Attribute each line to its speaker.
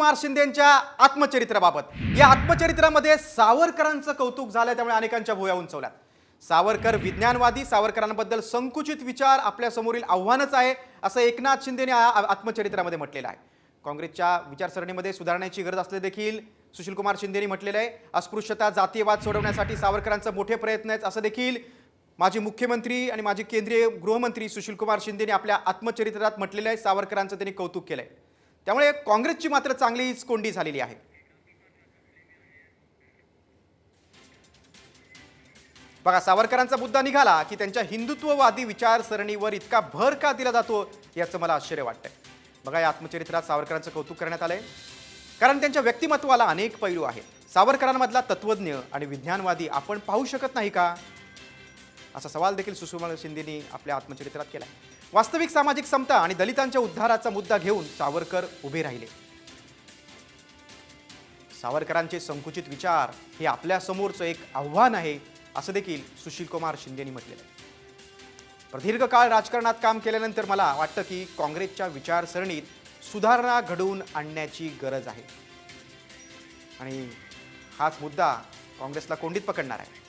Speaker 1: कुमार शिंदेंच्या आत्मचरित्राबाबत। या आत्मचरित्रामध्ये सावरकरांचं कौतुक झालं, त्यामुळे अनेकांच्या भुवया उंचवल्यात। सावरकर विज्ञानवादी, सावरकरांबद्दल संकुचित विचार आपल्या समोरील आव्हानच आहे, असं एकनाथ शिंदेने आत्मचरित्रामध्ये म्हटलेलं आहे। काँग्रेसच्या विचारसरणीमध्ये सुधारण्याची गरज असले देखील सुशील कुमार शिंदेंनी म्हटलेलं आहे। अस्पृश्यता, जातीयवाद सोडवण्यासाठी सावरकरांचे मोठे प्रयत्न आहेत, असं देखील माजी मुख्यमंत्री आणि माजी केंद्रीय गृहमंत्री सुशील कुमार शिंदेंनी आपल्या आत्मचरित्रात म्हटलेलं आहे। सावरकरांचं त्यांनी कौतुक केलंय, त्यामुळे काँग्रेसची मात्र चांगलीच कोंडी झालेली आहे। बघा, सावरकरांचा मुद्दा निघाला की त्यांच्या हिंदुत्ववादी विचारसरणीवर इतका भर का दिला जातो याचं मला आश्चर्य वाटतंय। बघा, या आत्मचरित्रात सावरकरांचं कौतुक करण्यात आलंय, कारण त्यांच्या व्यक्तिमत्वाला अनेक पैलू आहेत। सावरकरांमधला तत्वज्ञ आणि विज्ञानवादी आपण पाहू शकत नाही का, असा सवाल देखील सुशील कुमार शिंदेंनी आपल्या आत्मचरित्रात केलाय। वास्तविक सामाजिक समता आणि दलितांच्या उद्धाराचा मुद्दा घेऊन सावरकर उभे राहिले। सावरकरांचे संकुचित विचार हे आपल्या समोरचं एक आव्हान आहे, असं देखील सुशील कुमार शिंदेंनी म्हटलेलं आहे। प्रदीर्घ काळ राजकारणात काम केल्यानंतर मला वाटतं की काँग्रेसच्या विचारसरणीत सुधारणा घडवून आणण्याची गरज आहे, आणि हाच मुद्दा काँग्रेसला कोंडीत पकडणार आहे।